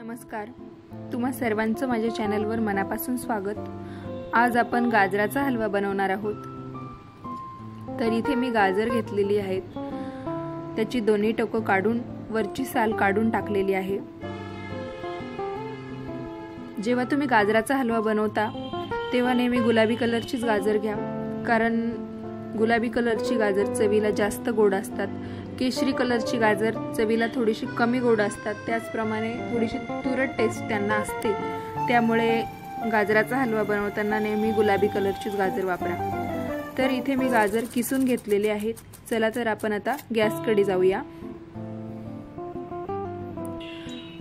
नमस्कार, तुम्हा सर्वांचं माझ्या चॅनलवर मनापासून स्वागत। आज आपण गाजराचा हलवा बनवणार आहोत। तर इथे मी गाजर घेतलेली आहेत, त्याची दोन्ही टोकं काढून वरची साल काढून टाकलेली आहे। जेव्हा तुम्ही गाजराचा हलवा बनवता तेव्हा नेहमी गुलाबी कलरचीच गाजर घ्या, कारण गुलाबी कलरची गाजर चवीला जास्त गोड असतात। केशरी कलरची गाजर चवीला थोडीशी कमी गोड असतात, त्याचप्रमाणे थोडीशी तुरट टेस्ट त्यांना असते। त्यामुळे गाजराचा हलवा बनवताना नेहमी गुलाबी कलरचीच गाजर वापरा। तर इथे मी गाजर किसून घेतलेले आहेत। चला तर आपण आता गॅसकडे जाऊया।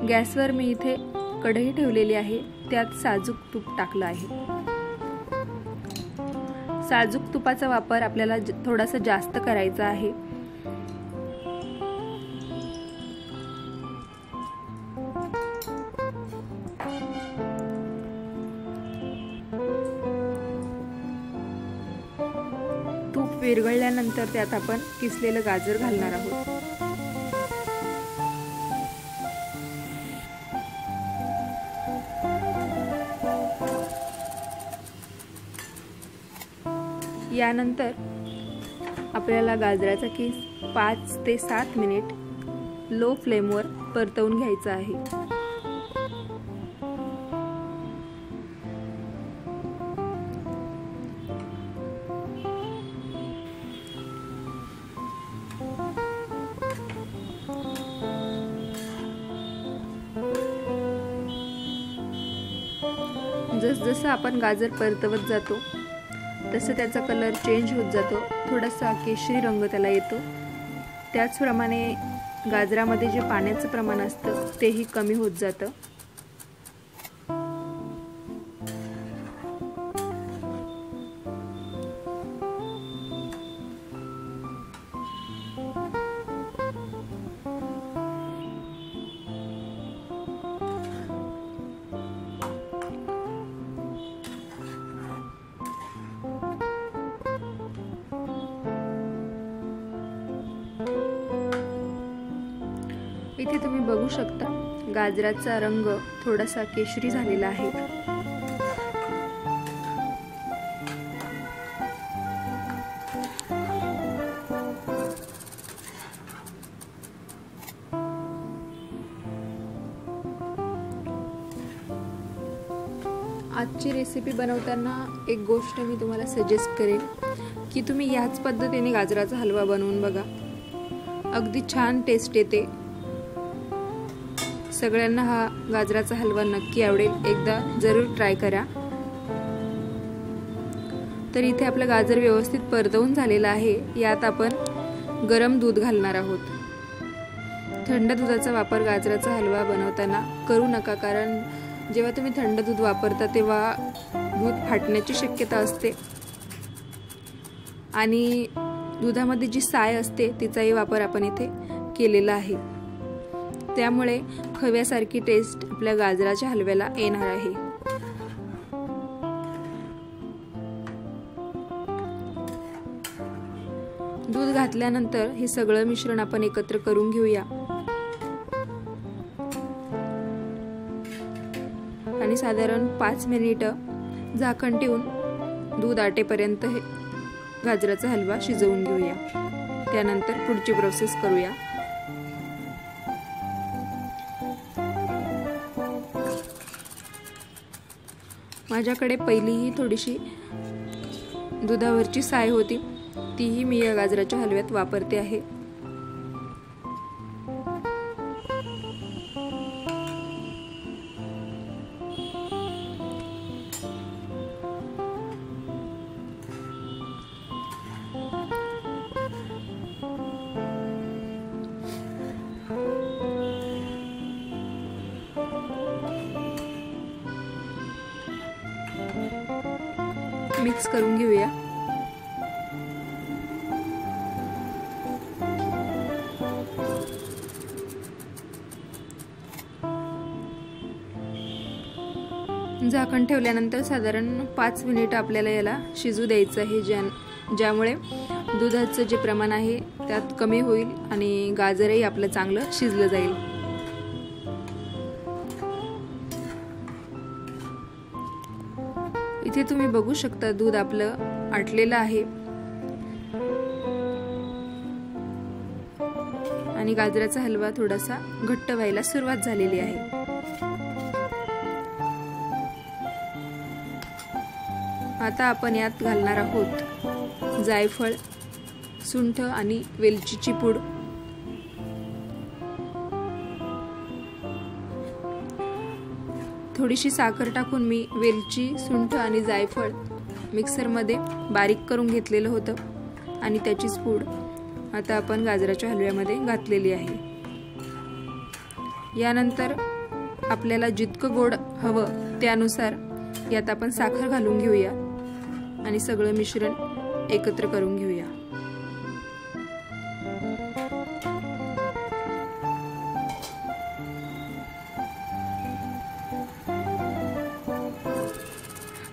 गॅसवर मी इथे कढई ठेवलेली आहे, त्यात साजूक तूप टाकलं आहे। साजूक तुपाचा वापर आपल्याला थोडासा जास्त करायचा आहे। तूप विरघळल्यानंतर त्यात आपण किसलेलं गाजर घालणार आहोत। यानंतर आपल्याला गाजराचा किस 5 ते 7 मिनिट लो फ्लेमवर परतवून घ्यायचा आहे। जसजसं आपण गाजर परतवत जातो तसं त्याचा कलर चेंज होत जातो, थोडासा केशरी रंग त्याला येतो। त्याचप्रमाणे गाजरामध्ये जे पाण्याचं प्रमाण असतं तेही कमी होत जातं। इथे तुम्ही बघू शकता गाजराचा रंग थोडासा केशरी झालेला आहे। आजची रेसिपी बनवताना एक गोष्ट मी तुम्हाला सजेस्ट करेन की तुम्ही याच पद्धतीने गाजराचा हलवा बनवून बघा, अगदी छान टेस्ट येते। सगळ्यांना हा गाजराचा हलवा नक्की आवडेल, एकदा जरूर ट्राय करा। तर इथे आपलं गाजर व्यवस्थित परतवून झालेलं आहे। यात आपण गरम दूध घालणार आहोत। थंड दुधाचा वापर गाजराचा हलवा बनवताना करू नका, कारण जेव्हा तुम्ही थंड दूध वापरता तेव्हा दूध फाटण्याची शक्यता असते आणि दुधामध्ये जी साय असते तिचाही वापर आपण इथे केलेला आहे। त्यामुळे खव्यासारखी टेस्ट आपल्या गाजराच्या हलव्याला येणार आहे। दूध घातल्यानंतर हे सगळं मिश्रण आपण एकत्र करून घेऊया आणि साधारण 5 मिनिटं झाकण ठेवून दूध आटेपर्यंत हे गाजराचा हलवा शिजवून घेऊया। त्यानंतर पुढची प्रोसेस करूया। माझ्याकडे पहिलीही थोडीशी दुधावरची साय होती, तीही मी या गाजराच्या हलव्यात वापरते आहे। मिक्स करून घेऊया। झाकण ठेवल्यानंतर साधारण 5 मिनिट आपल्याला याला शिजू द्यायचं आहे, ज्यामुळे दुधाचं जे प्रमाण आहे त्यात कमी होईल आणि गाजरही आपलं चांगलं शिजलं जाईल। इथे तुम्ही बघू शकता दूध आपलं आटलेलं आहे आणि गाजराचा हलवा थोडासा घट्ट व्हायला सुरुवात झालेली आहे। आता आपण यात घालणार आहोत जायफळ, सुंठ आणि वेलचीची पूड। थोडीशी साखर टाकून मी वेलची, सुंठ आणि जायफळ मिक्सरमध्ये बारीक करून घेतलेलं होतं आणि त्याचीच पूड आता आपण गाजराच्या हलव्यामध्ये घातलेली आहे। यानंतर आपल्याला जितकं गोड हवं त्यानुसार यात आपण साखर घालून घेऊया आणि सगळं मिश्रण एकत्र करून घेऊया।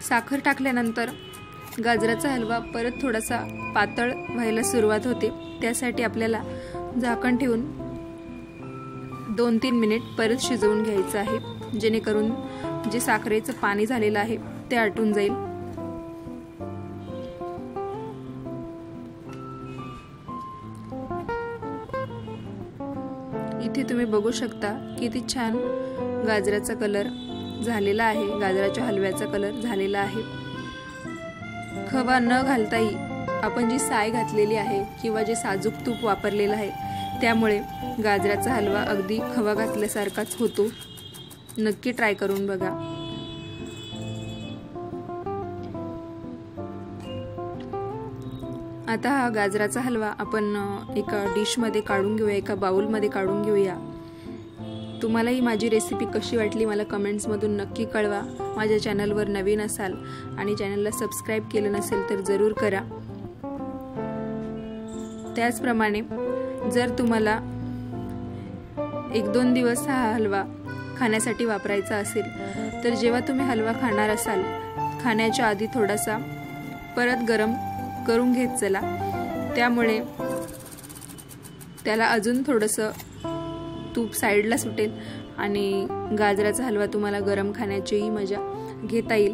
साखर टाकल्यानंतर गाजराचा हलवा परत थोडासा पातळ व्हायला सुरुवात होते। त्यासाठी आपल्याला झाकण ठेवून 2-3 मिनिट परत शिजवून घ्यायचं आहे, जेणेकरून जे साखरेचं पाणी झालेलं आहे ते आटून जाईल। इथे तुम्ही बघू शकता किती छान गाजराचा कलर झालेला आहे, गाजराच्या हलव्याचा कलर झालेला आहे। खवा न घालताही आपण जी साय घातलेली आहे किंवा जे साजूक तूप वापरलेलं आहे त्यामुळे गाजराचा हलवा अगदी खवा घातल्यासारखाच होतो। नक्की ट्राय करून बघा। आता हा गाजराचा हलवा आपण एका डिशमध्ये काढून घेऊया, एका बाउलमध्ये काढून घेऊया। तुम्हालाही माझी रेसिपी कशी वाटली मला कमेंट्समधून नक्की कळवा। माझ्या चॅनलवर नवीन असाल आणि चॅनलला सबस्क्राईब केलं नसेल तर जरूर करा। त्याचप्रमाणे जर तुम्हाला 1-2 दिवस हा हलवा खाण्यासाठी वापरायचा असेल तर जेव्हा तुम्ही हलवा खाणार असाल खाण्याच्या आधी थोडासा परत गरम करून घेत चला, त्यामुळे त्याला अजून थोडंसं तूप साईडला सुटेल आणि गाजराचा हलवा तुम्हाला गरम खाण्याचीही मजा घेता येईल।